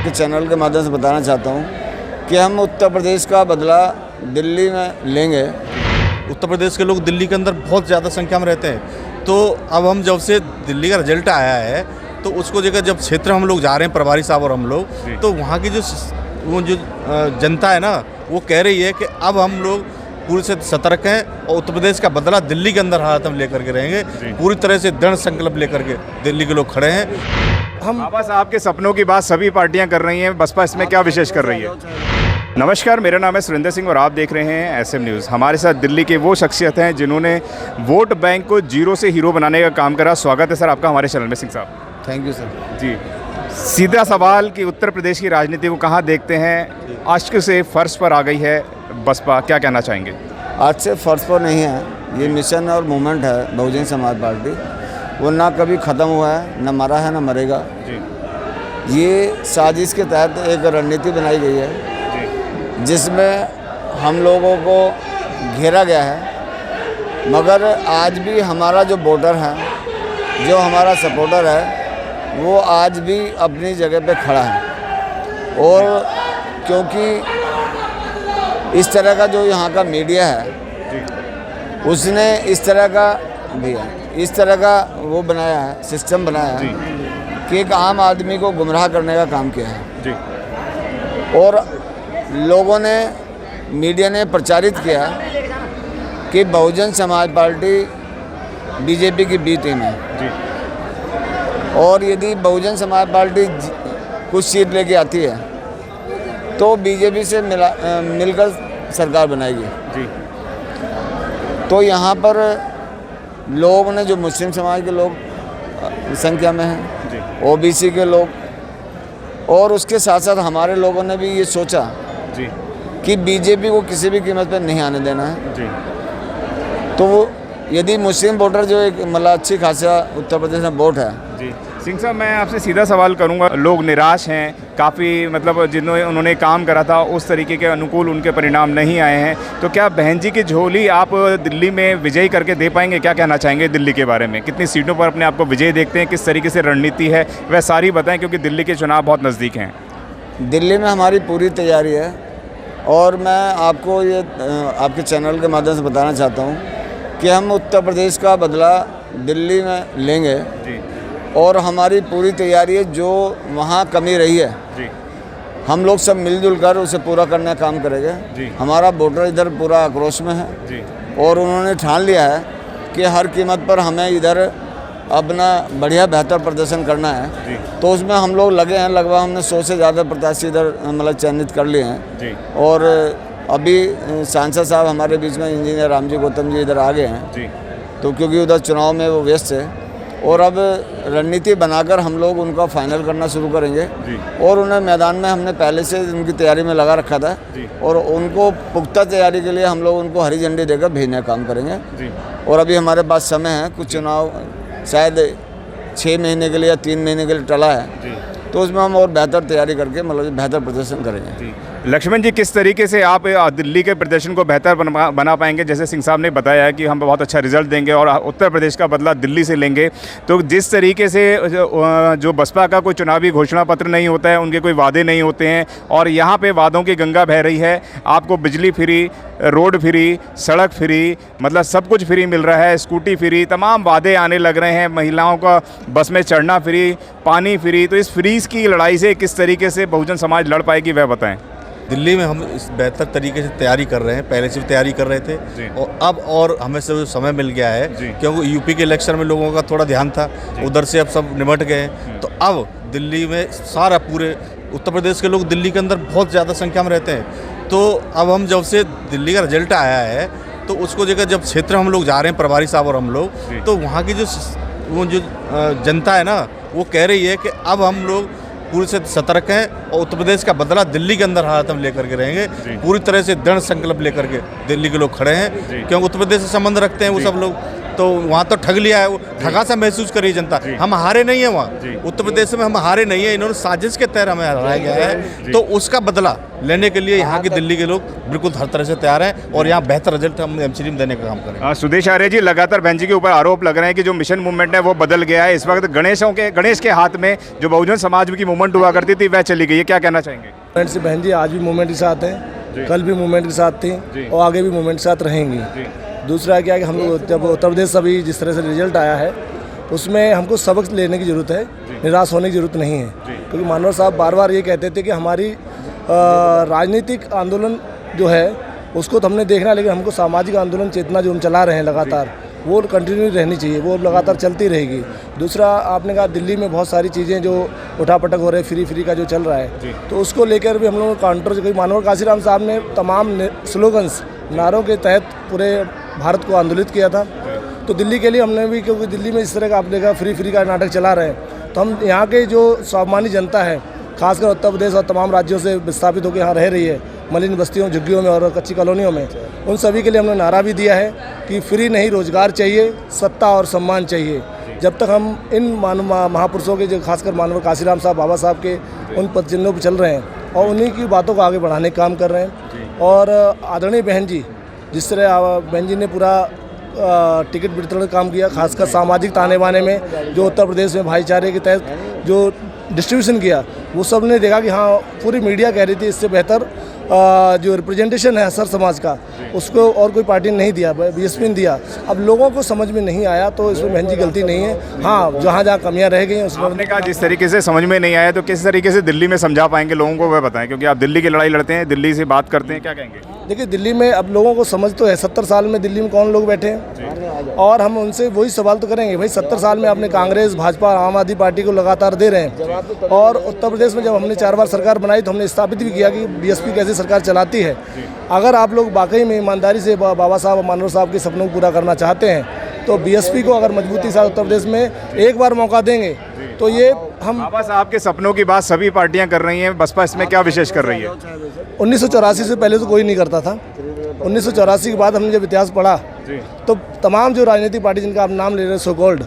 के चैनल के माध्यम से बताना चाहता हूँ कि हम उत्तर प्रदेश का बदला दिल्ली में लेंगे। उत्तर प्रदेश के लोग दिल्ली के अंदर बहुत ज़्यादा संख्या में रहते हैं, तो अब हम जब से दिल्ली का रिजल्ट आया है तो उसको जगह जब क्षेत्र हम लोग जा रहे हैं, प्रभारी साहब और हम लोग, तो वहाँ की जो जनता है ना, वो कह रही है कि अब हम लोग पूरे से सतर्क हैं और उत्तर प्रदेश का बदला दिल्ली के अंदर हालात हम लेकर के रहेंगे। पूरी तरह से दृढ़ संकल्प लेकर के दिल्ली के लोग खड़े हैं। हम बस आपके सपनों की बात सभी पार्टियां कर रही हैं, बसपा इसमें क्या विशेष कर रही है? नमस्कार, मेरा नाम है सुरेंद्र सिंह और आप देख रहे हैं एसएम न्यूज़। हमारे साथ दिल्ली के वो शख्सियत हैं जिन्होंने वोट बैंक को जीरो से हीरो बनाने का काम करा। स्वागत है सर आपका हमारे चैनल में। सिंह साहब थैंक यू सर। जी, सीधा सवाल कि उत्तर प्रदेश की राजनीति को कहाँ देखते हैं? अश्क से फर्श पर आ गई है बसपा, क्या कहना चाहेंगे? आज से फर्श पर नहीं है, ये मिशन और मूवमेंट है बहुजन समाज पार्टी। वो ना कभी ख़त्म हुआ है, ना मरा है, ना मरेगा जी। ये साजिश के तहत एक रणनीति बनाई गई है जिसमें हम लोगों को घेरा गया है, मगर आज भी हमारा जो वोटर है, जो हमारा सपोर्टर है, वो आज भी अपनी जगह पे खड़ा है। और क्योंकि इस तरह का जो यहाँ का मीडिया है, उसने इस तरह का वो बनाया है, सिस्टम बनाया है कि एक आम आदमी को गुमराह करने का काम किया है। और लोगों ने, मीडिया ने प्रचारित किया कि बहुजन समाज पार्टी बीजेपी की बी टीम है और यदि बहुजन समाज पार्टी कुछ सीट लेके आती है तो बीजेपी से मिलकर सरकार बनाएगी जी। तो यहाँ पर लोग ने, जो मुस्लिम समाज के लोग संख्या में हैं, ओबीसी के लोग, और उसके साथ साथ हमारे लोगों ने भी ये सोचा जी कि बीजेपी को किसी भी कीमत पर नहीं आने देना है जी। तो वो यदि मुस्लिम वोटर जो एक मतलब अच्छी खासा उत्तर प्रदेश में वोट है जी। सिंह साहब, मैं आपसे सीधा सवाल करूंगा। लोग निराश हैं काफ़ी, मतलब जिन्होंने उन्होंने काम करा था उस तरीके के अनुकूल उनके परिणाम नहीं आए हैं, तो क्या बहन जी की झोली आप दिल्ली में विजयी करके दे पाएंगे? क्या कहना चाहेंगे दिल्ली के बारे में? कितनी सीटों पर अपने आप को विजयी देखते हैं? किस तरीके से रणनीति है वह सारी बताएं, क्योंकि दिल्ली के चुनाव बहुत नज़दीक हैं। दिल्ली में हमारी पूरी तैयारी है और मैं आपको ये आपके चैनल के माध्यम से बताना चाहता हूँ कि हम उत्तर प्रदेश का बदला दिल्ली में लेंगे जी। और हमारी पूरी तैयारी है, जो वहाँ कमी रही है जी, हम लोग सब मिलजुल कर उसे पूरा करने का काम करेंगे जी। हमारा वोटर इधर पूरा आक्रोश में है जी। और उन्होंने ठान लिया है कि हर कीमत पर हमें इधर अपना बढ़िया बेहतर प्रदर्शन करना है जी। तो उसमें हम लोग लगे हैं। लगभग हमने 100 से ज़्यादा प्रत्याशी इधर मतलब चयनित कर लिए हैं जी। और अभी सांसद साहब हमारे बीच में इंजीनियर रामजी गौतम जी इधर आ गए हैं जी। तो क्योंकि उधर चुनाव में वो व्यस्त है, और अब रणनीति बनाकर हम लोग उनका फाइनल करना शुरू करेंगे जी। और उन्हें मैदान में हमने पहले से उनकी तैयारी में लगा रखा था जी। और उनको पुख्ता तैयारी के लिए हम लोग उनको हरी झंडी देकर भेजने का काम करेंगे जी। और अभी हमारे पास समय है, कुछ चुनाव शायद 6 महीने के लिए या 3 महीने के लिए टला है जी। तो उसमें हम और बेहतर तैयारी करके मतलब बेहतर प्रदर्शन करेंगे। लक्ष्मण जी, किस तरीके से आप दिल्ली के प्रदर्शन को बेहतर बना पाएंगे? जैसे सिंह साहब ने बताया है कि हम बहुत अच्छा रिजल्ट देंगे और उत्तर प्रदेश का बदला दिल्ली से लेंगे, तो जिस तरीके से जो बसपा का कोई चुनावी घोषणा पत्र नहीं होता है, उनके कोई वादे नहीं होते हैं, और यहाँ पे वादों की गंगा बह रही है। आपको बिजली फ्री, रोड फ्री, सड़क फ्री, मतलब सब कुछ फ्री मिल रहा है, स्कूटी फ्री, तमाम वादे आने लग रहे हैं, महिलाओं का बस में चढ़ना फ्री, पानी फ्री। तो इस फ्रीज की लड़ाई से किस तरीके से बहुजन समाज लड़ पाएगी, वह बताएं। दिल्ली में हम इस बेहतर तरीके से तैयारी कर रहे हैं, पहले से भी तैयारी कर रहे थे और अब और हमें सब समय मिल गया है, क्योंकि यूपी के इलेक्शन में लोगों का थोड़ा ध्यान था, उधर से अब सब निमट गए। तो अब दिल्ली में सारा पूरे उत्तर प्रदेश के लोग दिल्ली के अंदर बहुत ज़्यादा संख्या में रहते हैं, तो अब हम जब से दिल्ली का रिजल्ट आया है तो उसको जगह जब क्षेत्र हम लोग जा रहे हैं, प्रभारी साहब और हम लोग, तो वहाँ की जो जनता है ना, वो कह रही है कि अब हम लोग पूरी से सतर्क हैं और उत्तर प्रदेश का बदला दिल्ली के अंदर हालात हम लेकर के रहेंगे। पूरी तरह से दृढ़ संकल्प लेकर के दिल्ली के लोग खड़े हैं, क्योंकि उत्तर प्रदेश से संबंध रखते हैं वो सब लोग। तो वहाँ तो ठग लिया है, वो ठगा सा महसूस कर रही है जनता। हम हारे नहीं है वहाँ, उत्तर प्रदेश में हम हारे नहीं है, इन्होंने साजिश के तहत हमें हराया गया है। तो उसका बदला लेने के लिए यहाँ की दिल्ली के लोग बिल्कुल हर तरह से तैयार हैं और यहाँ बेहतर रिजल्ट हम एमसीडी में देने का काम करें। सुदेश आर्य जी, लगातार बहन जी के ऊपर आरोप लग रहे हैं कि जो मिशन मूवमेंट है वो बदल गया है। इस वक्त गणेश के हाथ में जो बहुजन समाज की मूवमेंट हुआ करती थी वह चली गई है, क्या कहना चाहेंगे? मूवमेंट से बहन जी आज भी मूवमेंट के साथ हैं, कल भी मूवमेंट के साथ थी और आगे भी मूवमेंट के साथ रहेंगी। दूसरा क्या है कि हम लोग जब उत्तर प्रदेश अभी जिस तरह से रिजल्ट आया है उसमें हमको सबक लेने की ज़रूरत है, निराश होने की ज़रूरत नहीं है। क्योंकि मानवर साहब बार बार ये कहते थे कि हमारी राजनीतिक आंदोलन जो है उसको तो हमने देखना, लेकिन हमको सामाजिक आंदोलन चेतना जो हम चला रहे हैं लगातार वो कंटिन्यू रहनी चाहिए, वो लगातार चलती रहेगी। दूसरा आपने कहा दिल्ली में बहुत सारी चीज़ें जो उठापटक हो रहे हैं, फ्री का जो चल रहा है, तो उसको लेकर भी हम लोग काउंटर जो मानवर काशीराम साहब ने तमाम स्लोगन्स नारों के तहत पूरे भारत को आंदोलित किया था। तो दिल्ली के लिए हमने भी, क्योंकि दिल्ली में इस तरह का आपने कहा फ्री का नाटक चला रहे हैं, तो हम यहाँ के जो सामान्य जनता है खासकर उत्तर प्रदेश और तमाम राज्यों से विस्थापित होकर यहाँ रह रही है, मलिन बस्तियों, झुग्गियों में और कच्ची कॉलोनियों में, उन सभी के लिए हमने नारा भी दिया है कि फ्री नहीं, रोजगार चाहिए, सत्ता और सम्मान चाहिए। जब तक हम इन महापुरुषों के, जो खासकर मानवर काशीराम साहब, बाबा साहब के उन पद चिन्हों पर चल रहे हैं और उन्हीं की बातों को आगे बढ़ाने का काम कर रहे हैं। और आदरणीय बहन जी, जिस तरह बहन जी ने पूरा टिकट वितरण का काम किया, खासकर सामाजिक ताने बाने में जो उत्तर प्रदेश में भाईचारे के तहत जो डिस्ट्रीब्यूशन किया, वो सब ने देखा कि हाँ, पूरी मीडिया कह रही थी इससे बेहतर जो रिप्रेजेंटेशन है असर समाज का उसको और कोई पार्टी ने नहीं दिया, बीएसपी ने दिया। अब लोगों को समझ में नहीं आया तो इसमें बहन जी गलती नहीं है। हाँ, जहाँ जहाँ कमियाँ रह गई हैं उसमें आपने कहा जिस तरीके से समझ में नहीं आया तो किस तरीके से दिल्ली में समझा पाएंगे लोगों को, वह बताएं, क्योंकि आप दिल्ली की लड़ाई लड़ते हैं, दिल्ली से बात करते हैं, क्या कहेंगे? देखिए, दिल्ली में अब लोगों को समझ तो है, 70 साल में दिल्ली में कौन लोग बैठे हैं, और हम उनसे वही सवाल तो करेंगे, भाई 70 साल में आपने कांग्रेस, भाजपा, आम आदमी पार्टी को लगातार दे रहे हैं, और उत्तर प्रदेश में जब हमने 4 बार सरकार बनाई तो हमने स्थापित भी किया कि बीएसपी कैसे सरकार चलाती है। अगर आप लोग वाकई में ईमानदारी से बाबा साहब और मानवर साहब के सपनों को पूरा करना चाहते हैं तो बीएसपी को अगर मजबूती से उत्तर प्रदेश में एक बार मौका देंगे तो ये हम, बाबा साहब के सपनों की बात सभी पार्टियां कर रही हैं, बसपा इसमें क्या विशेष कर रही है? 1984 से पहले तो कोई नहीं करता था। 1984 के बाद हमने जब इतिहास पढ़ा तो तमाम जो राजनीतिक पार्टी जिनका आप नाम ले रहे हैं सो कॉल्ड,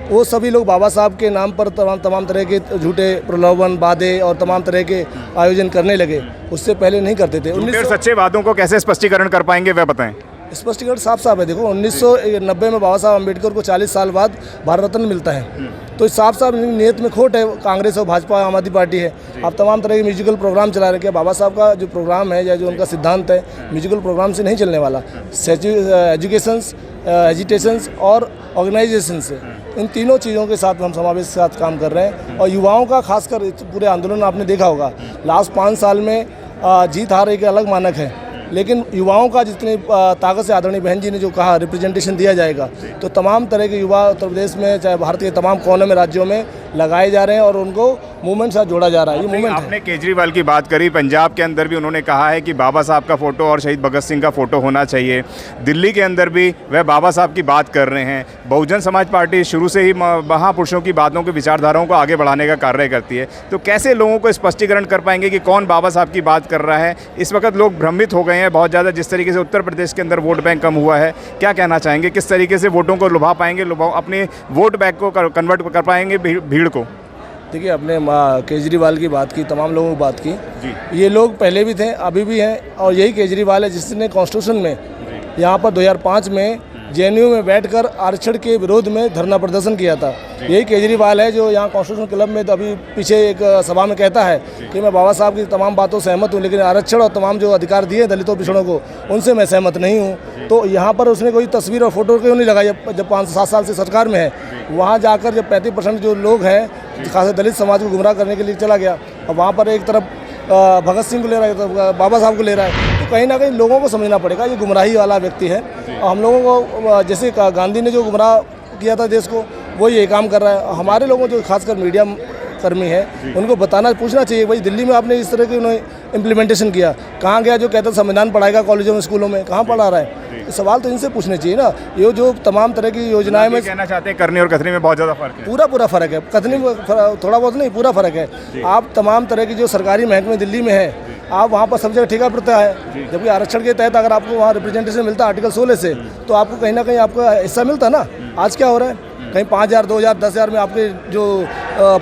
वो सभी लोग बाबा साहब के नाम पर तमाम तरह के झूठे प्रलोभन, वादे और तमाम तरह के आयोजन करने लगे। उससे पहले नहीं करते थे। 1900 सच्चे वादों को कैसे स्पष्टीकरण कर पाएंगे वह बताएं। स्पष्टीकरण साफ है। देखो, 1990 में बाबा साहब अम्बेडकर को 40 साल बाद भारत रत्न मिलता है, तो साफ नियत में खोट है। कांग्रेस और भाजपा, आम आदमी पार्टी है, आप तमाम तरह के म्यूजिकल प्रोग्राम चला रहे हैं। बाबा साहब का जो प्रोग्राम है या जो उनका सिद्धांत है म्यूजिकल प्रोग्राम से नहीं चलने वाला, एजुकेशंस, एजिटेशंस और ऑर्गेनाइजेशन से, इन तीनों चीज़ों के साथ हम समावेश के साथ काम कर रहे हैं। और युवाओं का खासकर पूरे आंदोलन आपने देखा होगा, लास्ट 5 साल में जीत हार एक अलग मानक है, लेकिन युवाओं का जितनी ताकत से आदरणीय बहन जी ने जो कहा रिप्रेजेंटेशन दिया जाएगा, तो तमाम तरह के युवा उत्तर प्रदेश में, चाहे भारत के तमाम कोनों में, राज्यों में लगाए जा रहे हैं और उनको मूवमेंट साथ जोड़ा जा रहा है। ये मूवमेंट आपने केजरीवाल की बात करी, पंजाब के अंदर भी उन्होंने कहा है कि बाबा साहब का फोटो और शहीद भगत सिंह का फोटो होना चाहिए। दिल्ली के अंदर भी वह बाबा साहब की बात कर रहे हैं। बहुजन समाज पार्टी शुरू से ही महापुरुषों की बातों की विचारधाराओं को आगे बढ़ाने का कार्य करती है, तो कैसे लोगों को स्पष्टीकरण कर पाएंगे कि कौन बाबा साहब की बात कर रहा है? इस वक्त लोग भ्रमित हो गए हैं बहुत ज़्यादा, जिस तरीके से उत्तर प्रदेश के अंदर वोट बैंक कम हुआ है। क्या कहना चाहेंगे, किस तरीके से वोटों को लुभा पाएंगे, अपने वोट बैंक को कन्वर्ट कर पाएंगे भीड़ को? देखिए, अपने केजरीवाल की बात की, तमाम लोगों की बात की, ये लोग पहले भी थे, अभी भी हैं, और यही केजरीवाल है जिसने कॉन्स्टिट्यूशन में यहाँ पर 2005 में जेएनयू में बैठकर आरक्षण के विरोध में धरना प्रदर्शन किया था। यही केजरीवाल है जो यहाँ कॉन्स्टिट्यूशन क्लब में अभी पीछे एक सभा में कहता है कि मैं बाबा साहब की तमाम बातों से सहमत हूँ, लेकिन आरक्षण और तमाम जो अधिकार दिए दलितों पिछड़ों को, उनसे मैं सहमत नहीं हूँ। तो यहाँ पर उसने कोई तस्वीर और फोटो क्यों नहीं लगाई? जब 5-7 साल से सरकार में है, वहाँ जाकर जब 35% जो लोग हैं, खासकर दलित समाज को गुमराह करने के लिए चला गया, और वहाँ पर एक तरफ भगत सिंह को ले रहा है, तो बाबा साहब को ले रहा है, तो कहीं ना कहीं लोगों को समझना पड़ेगा ये गुमराही वाला व्यक्ति है। और हम लोगों को, जैसे गांधी ने जो गुमराह किया था देश को, वो ये काम कर रहा है। हमारे लोगों जो खासकर मीडिया कर्मी है, उनको बताना, पूछना चाहिए, भाई दिल्ली में आपने इस तरह की उन्होंने इम्प्लीमेंटेशन किया, कहाँ गया जो कहता संविधान पढ़ाएगा कॉलेजों में, स्कूलों में, कहाँ पढ़ा रहा है? सवाल तो इनसे पूछने चाहिए ना। ये जो तमाम तरह की योजनाएं में कहना चाहते हैं, करनी और कथनी में बहुत ज़्यादा फर्क है। पूरा फ़र्क है। कथनी में थोड़ा बहुत नहीं, पूरा फ़र्क है। आप तमाम तरह की जो सरकारी महकमे दिल्ली में है, आप वहाँ पर सब जगह ठेका पड़ता है, जबकि आरक्षण के तहत अगर आपको वहाँ रिप्रेजेंटेशन मिलता है आर्टिकल 16 से, तो आपको कहीं ना कहीं आपका हिस्सा मिलता ना। आज क्या हो रहा है, कहीं 5,000, 2,000, 10,000 में आपके जो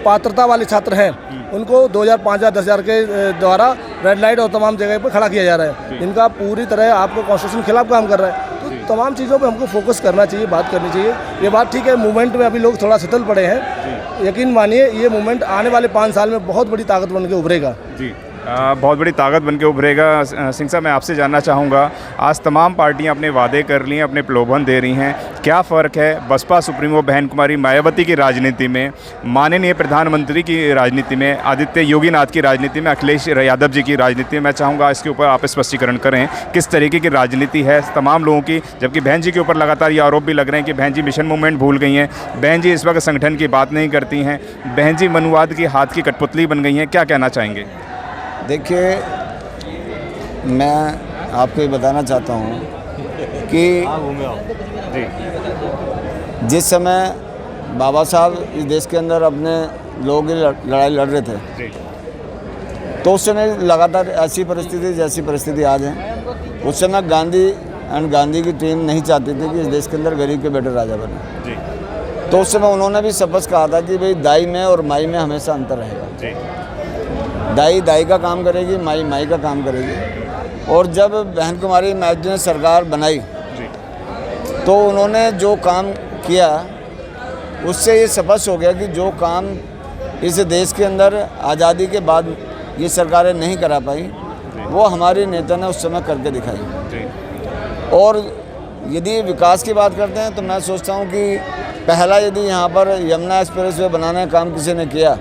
पात्रता वाले छात्र हैं उनको 2,000, 5,000, 10,000 के द्वारा रेड लाइट और तमाम जगह पर खड़ा किया जा रहा है। इनका पूरी तरह आपको कॉन्स्टिट्यूशन के खिलाफ काम कर रहा है। तो तमाम चीज़ों पे हमको फोकस करना चाहिए, बात करनी चाहिए। ये बात ठीक है, मूवमेंट में अभी लोग थोड़ा शिथिल पड़े हैं। यकीन मानिए ये मूवमेंट आने वाले 5 साल में बहुत बड़ी ताकत बन के उभरेगा। जी, बहुत बड़ी ताकत बन के उभरेगा। सिंह साहब, मैं आपसे जानना चाहूँगा, आज तमाम पार्टियां अपने वादे कर ली हैं, अपने प्रलोभन दे रही हैं, क्या फ़र्क है बसपा सुप्रीमो बहन कुमारी मायावती की राजनीति में, माननीय प्रधानमंत्री की राजनीति में, आदित्य योगीनाथ की राजनीति में, अखिलेश यादव जी की राजनीति में? मैं चाहूँगा इसके ऊपर आप स्पष्टीकरण करें, किस तरीके की राजनीति है तमाम लोगों की, जबकि बहन जी के ऊपर लगातार ये आरोप भी लग रहे हैं कि बहन जी मिशन मूवमेंट भूल गई हैं, बहन जी इस वक्त संगठन की बात नहीं करती हैं, बहन जी मनुवाद की हाथ की कठपुतली बन गई हैं, क्या कहना चाहेंगे? देखिए, मैं आपको ये बताना चाहता हूँ कि जिस समय बाबा साहब इस देश के अंदर अपने लोगों की लड़ाई लड़ रहे थे, तो उस समय लगातार ऐसी परिस्थिति जैसी परिस्थिति आज है, उस समय गांधी एंड गांधी की टीम नहीं चाहती थी कि इस देश के अंदर गरीब के बेटे राजा बने। तो उस समय उन्होंने भी स्पष्ट कहा था कि भाई दाई में और माई में हमेशा अंतर रहेगा। दाई दाई का काम करेगी, माई माई का काम करेगी। और जब बहन कुमारी मायावती ने सरकार बनाई तो उन्होंने जो काम किया उससे ये स्पष्ट हो गया कि जो काम इस देश के अंदर आज़ादी के बाद ये सरकारें नहीं करा पाई, वो हमारी नेता ने उस समय करके दिखाई। और यदि विकास की बात करते हैं तो मैं सोचता हूँ कि पहला यदि यहाँ पर यमुना एक्सप्रेस वे बनाने का काम किसी ने किया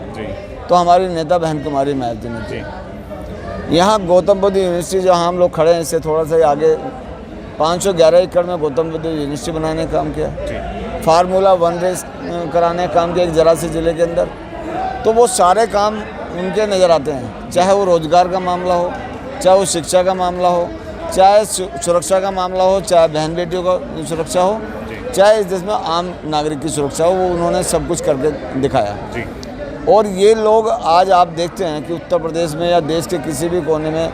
तो हमारी नेता बहन कुमारी मायावती ने की। यहाँ गौतम बुद्ध यूनिवर्सिटी जहाँ हम लोग खड़े हैं, इससे थोड़ा सा आगे 511 एकड़ में गौतम बुद्ध यूनिवर्सिटी बनाने का काम किया। फार्मूला 1 रेस कराने का काम किया एक जरा से ज़िले के अंदर। तो वो सारे काम उनके नज़र आते हैं, चाहे वो रोज़गार का मामला हो, चाहे वो शिक्षा का मामला हो, चाहे सुरक्षा का मामला हो, चाहे बहन बेटियों का सुरक्षा हो, चाहे इस देश में आम नागरिक की सुरक्षा हो, वो उन्होंने सब कुछ करके दिखाया। और ये लोग आज आप देखते हैं कि उत्तर प्रदेश में या देश के किसी भी कोने में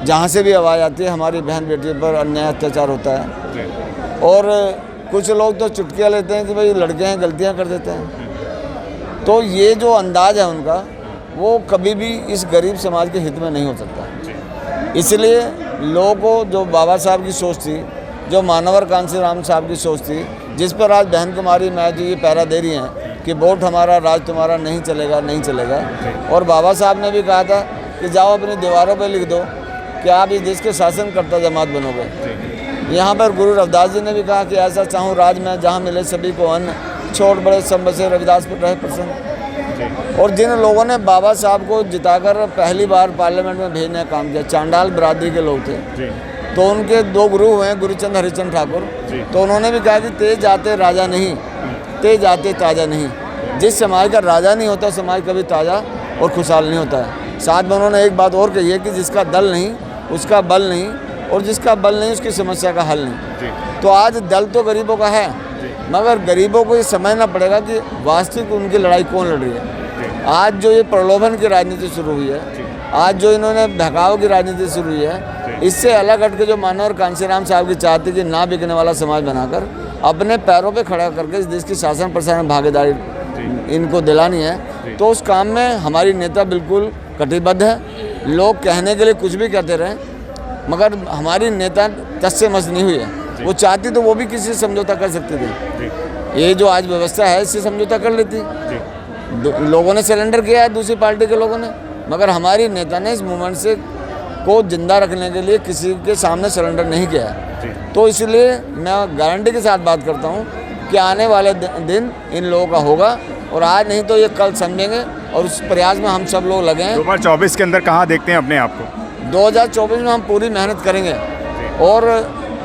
जहाँ से भी आवाज़ आती है, हमारी बहन बेटियों पर अन्याय अत्याचार होता है। और कुछ लोग तो चुटकियाँ लेते हैं कि भाई लड़के हैं, गलतियाँ कर देते हैं। तो ये जो अंदाज़ है उनका, वो कभी भी इस गरीब समाज के हित में नहीं हो सकता। इसलिए लोगों को जो बाबा साहब की सोच थी, जो मानवर कांशीराम साहब की सोच थी, जिस पर आज बहन कुमारी मायावती ये पहरा दे रही हैं कि वोट हमारा राज तुम्हारा नहीं चलेगा, नहीं चलेगा। और बाबा साहब ने भी कहा था कि जाओ अपनी दीवारों पर लिख दो कि आप इस देश के शासनकर्ता जमात बनोगे। यहाँ पर गुरु रविदास जी ने भी कहा कि ऐसा चाहूँ राज में जहाँ मिले सभी को अन्न, छोट बड़े सब बसे रविदास पर रहे प्रसन्न। और जिन लोगों ने बाबा साहब को जिताकर पहली बार पार्लियामेंट में भेजने का काम किया, चांडाल बिरादरी के लोग थे। तो उनके 2 गुरु हुए, गुरुचंद हरिचंद ठाकुर। तो उन्होंने भी कहा कि तेज जाते राजा नहीं, तेज जाते ताजा नहीं। जिस समाज का राजा नहीं होता, समाज कभी ताज़ा और खुशहाल नहीं होता है। साथ में उन्होंने एक बात और कही है कि जिसका दल नहीं उसका बल नहीं, और जिसका बल नहीं उसकी समस्या का हल नहीं। तो आज दल तो गरीबों का है, मगर गरीबों को ये समझना पड़ेगा कि वास्तविक उनकी लड़ाई कौन लड़ रही है। आज जो ये प्रलोभन की राजनीति शुरू हुई है, आज जो इन्होंने बहकाव की राजनीति शुरू हुई है, इससे अलग हट के जो मानवर कांशीराम साहब की चाहती कि ना बिकने वाला समाज बनाकर अपने पैरों पे खड़ा करके इस देश की शासन प्रशासन में भागीदारी इनको दिलानी है, तो उस काम में हमारी नेता बिल्कुल कटिबद्ध है। लोग कहने के लिए कुछ भी कहते रहे, मगर हमारी नेता टस से मस नहीं हुई है। वो चाहती तो वो भी किसी से समझौता कर सकती थी। ये जो आज व्यवस्था है इससे समझौता कर लेती। लोगों ने सरेंडर किया है, दूसरी पार्टी के लोगों ने, मगर हमारी नेता ने इस मूवमेंट से को जिंदा रखने के लिए किसी के सामने सरेंडर नहीं किया है। तो इसलिए मैं गारंटी के साथ बात करता हूँ कि आने वाले दिन इन लोगों का होगा, और आज नहीं तो ये कल समझेंगे, और उस प्रयास में हम सब लोग लगे हैं। 2024 के अंदर कहाँ देखते हैं अपने आप को? 2024 में हम पूरी मेहनत करेंगे। और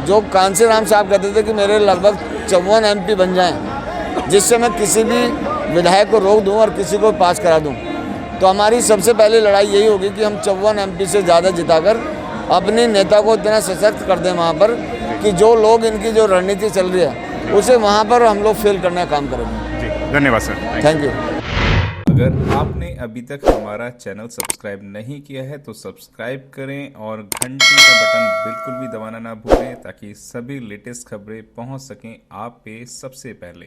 जो कांशीराम साहब कहते थे कि मेरे लगभग 54 MP बन जाएं, जिससे मैं किसी भी विधायक को रोक दूं और किसी को पास करा दूं, तो हमारी सबसे पहली लड़ाई यही होगी कि हम 54 MP से ज़्यादा जिताकर अपनी नेता को इतना सशक्त कर दें वहाँ पर कि जो लोग इनकी जो रणनीति चल रही है उसे वहाँ पर हम लोग फेल करने का काम करेंगे। धन्यवाद सर, थैंक यू। अगर आपने अभी तक हमारा चैनल सब्सक्राइब नहीं किया है तो सब्सक्राइब करें और घंटी का बटन बिल्कुल भी दबाना ना भूलें ताकि सभी लेटेस्ट खबरें पहुंच सकें आप पे सबसे पहले।